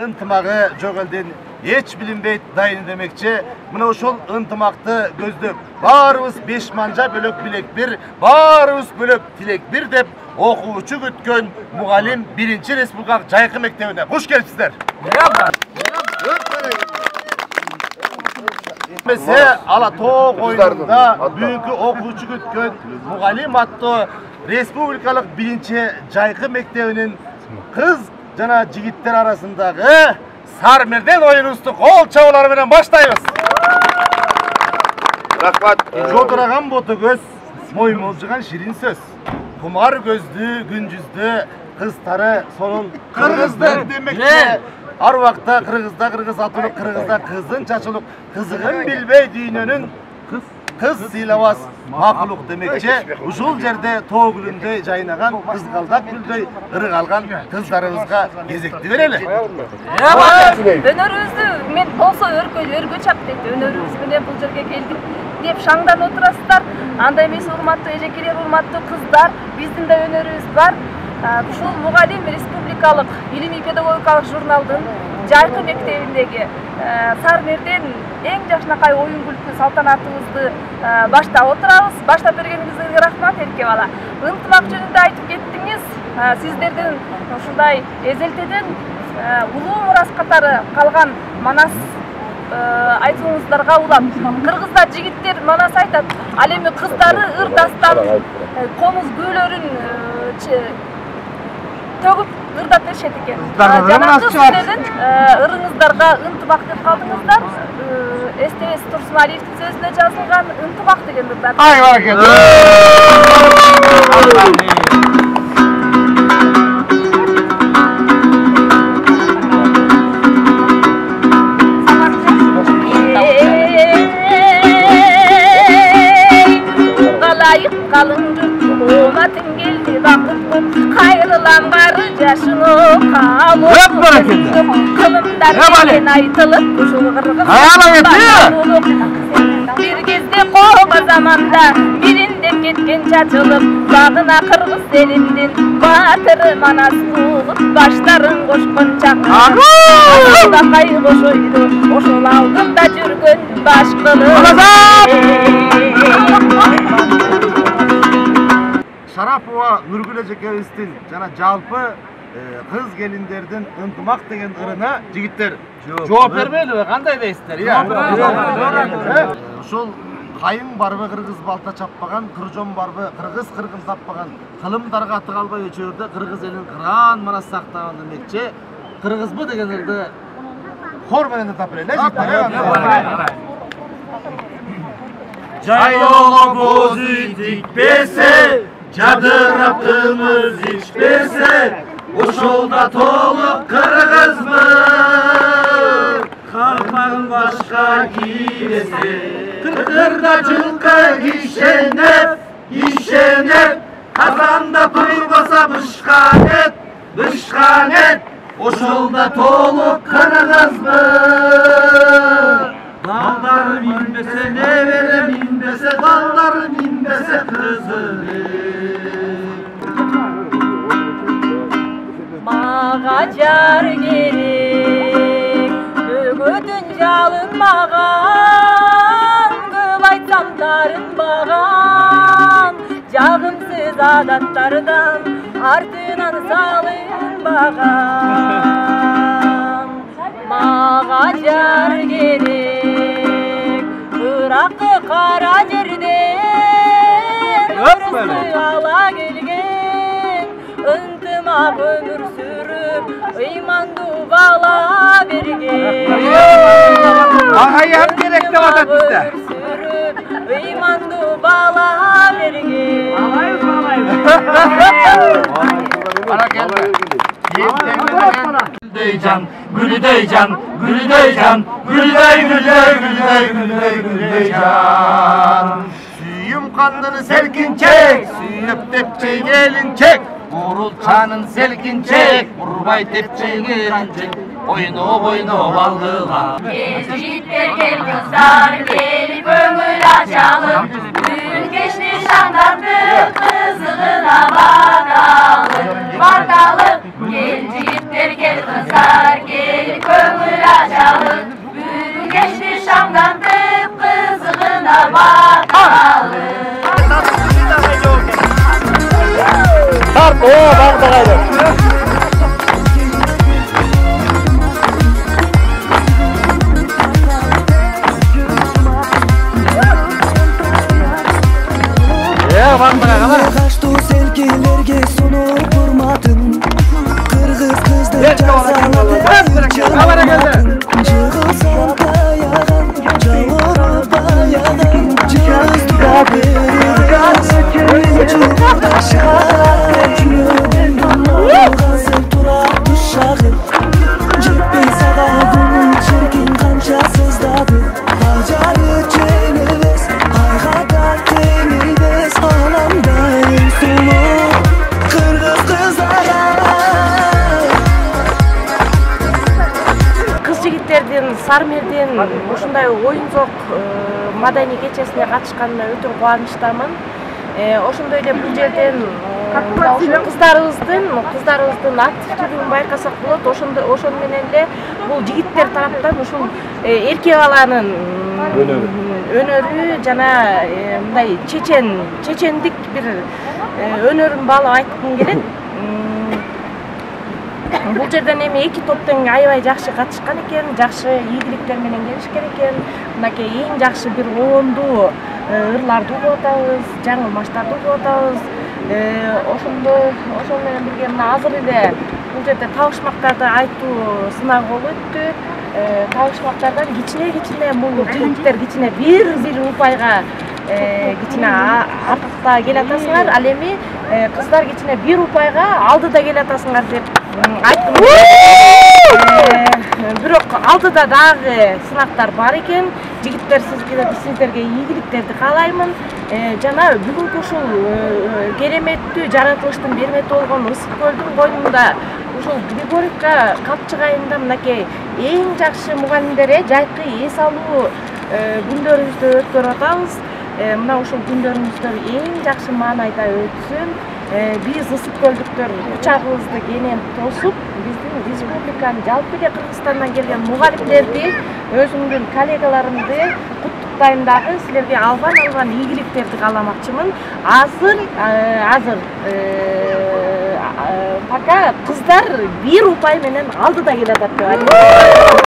ынтымагы жок элден эч билинбейт дайын демекчи. Мына ошол ынтымакты көздөп баарыбыз беш манжа бөлөк билек бир, баарыбыз бөлөк тилек бир деп окуучу күткөн мугалим 1-чи республикалык жайкы мектебине куш келипсиздер. Месе ала тоо коюнунда бүгүнкү окуучу күткөн мугалим аттуу республикалык 1-чи жайкы мектебинин кыз жана жигиттер арасындагы Сармерден оюнубузду кол чабуулары менен баштайбыз. Рахмат. Жолдураган боту көз, моймолжуган ширин сөз. Кумар көздүү, күн жүздүү кыздары сонун кыргыздар демекчи. Ар убакта кыргызда кыргыз атылып, кыргызда кыздын чачылып, кызыгын билбей дүйнөнүн кыз сыйлабас макулук демекчи. Ушул жерде тоо гүлүндөй жайнаган, кызгалдак гүлдөй ырык алган кыздарыбызга кезекти берели. Өнөрүбүздү мен болсо өргө чап деп өнөрүбүз менен бул жерге келдик деп шаңдан отурасыздар. Андай эмес урматтуу эжекелер, урматтуу кыздар, биздин да өнөрүбүз бар. Ушул мугалим республикалык илимий педагогикалык журналдын жайкы мектебиндеги Сармерден эң жакшынакай оюн күлкү салтанатыбызды баштап отурабыз. Баштап бергениңизге рахмат, Эрке бала. Ынтымак жөнүндө айтып кеттиңиз. Сиздердин ушундай эзелтеден улуу мурас катары калган манас айтууңуздарга улам. Кыргызда жигиттер манас айтат, ал эми кыздары ырдастан комуз гүлөрүн төгүп ырдап беришет экен. Жанагы сиздердин ырыңыздарга ынтымак деп калдыңыздар. СТС Турсуналиевдин сөзүнө жазылган ынтымак деген ырдар. Ай баракет. Галайык калыңды оңатын келди бакыттым, кайрылам бары жашыңо калып. Кылымдар менен айтылып, ушул кыргыз бир кезде коба заманда бириндеп кеткен чачылып, багына кыргыз элиндин батыры манас болуп, баштарын кошкон чакыр. Бакай кошойду, ошол алдында жүргөн баш кылып. Шарапова Нургүл эжекебиздин жана жалпы кыз келиндердин ынтымак деген ырына жигиттер жооп бербейлиби? Кандай дейсиздер? Ошол кайың барбы кыргыз балта чаппаган, кыржон барбы кыргыз кыргын таппаган, кылымдарга аты калбай өчөрдө кыргыз элин кыран манас сактаган демекчи. Кыргызбы деген ырды хор менен тап берели, жигиттер. Жайлоо көзү тикпесе, жадырап кымыз ичпесе, ошолда толук кыргызмын. Калпагын башка кийбесе, кыркырда жылкы ишенеп, казанда турбаса бышканет, ошолда толук кыргызмын. Балдары минбесе, небере минбесе, балдары минбесе кызыгы. Мага жар керек, бөгөтүн жалынмаган, көп айтсам тарынбаган, жагымсыз адаттардан артынан салынбаган. Мага жар керек, ыракты кара жерден өрүстү ала келген, ынтымак өмүр сүрүп, ыймандуу бала берген. Агайям керек деп атат бизде. Ыймандуу бала берген. Gülüdeycan, gülüdeycan, gülüdeycan, gülüdeycan. Suyum kanını selkin çek, suyup tepçey gelin çek. Burulçanın selkin çek, burbay tepçey gelin çek. Boynu balgıla. Gel jigitler gel kızlar, gelip ömür açalım. Gün geçti şandandı, kızılına bakalım. Gel jigitler gel kızlar, gelip Тарт, бағдағайды. Kaçtı selkilerge sunup hurmatın Kırgız kızdı cazaladı çırpmadın Jığılsan kayağın, jağırıp ayağın Cızdıra beririz, ucunda şahar Künöden donluğun sen turak düşağın Ceppi sağadın, çirkin kança sızdadı Hacarı çeynebes, ayğada teynebes Alamda en sulu, kırgız kızlara Kız-жигиттердин Сармердин ушундай оюнзок маданий кечесине катышканына өтө кубанычтамын. Ошондой эле бул жерден кыздарыбыздын активдүүлүгүн байкасак болот. Ошону менен эле бул жигиттер тараптан ушул эркек баланын өнөрү жана мындай чечендик бир өнөрүн баалап айткым келет. Бул жерден эми эки топтон аябай жакшы катышкан экен, жакшы ийгиликтер менен келишкен экен. Мынакей эң жакшы бир оонду ырларды угуп атабыз, жаңылмаштарды угуп атабыз. Ошону менен бирге мына азыр эле бул жерде табышмактарды айтуу сынагы болуп өттү. Табышмактардан кичине бул жигиттер кичине бир упайга кичине артыкта келатасыңар, ал эми кыздар кичине бир упайга алдыда келатасыңар деп айткым келет. Бирок алдыда дагы сынактар бар экен. Жигиттер сиздерге ийгиликтерди каалаймын. Жана бүгүнкү ушул кереметтүү жаратылыштын бермети болгон Ысык көлдүн койнунда ушул Григорьевка капчыгайында мынакей эң жакшы мугалимдер жайкы эс алуу күндөрүбүздү өткөрүп атабыз. Мына ушул күндөрүбүздө эң жакшы маанайда өтсүн. Биз Ысык көлдүктөр учагыбызды кенен тосуп, биздин республиканын жалпы эле Кыргызстандан келген мугалимдерди, өзүмдүн коллегаларымды куттуктайм дагы, силерге албан ийгиликтерди кааламакчымын. Азыр пока кыздар бир упай менен алдыда келатат деп айтам.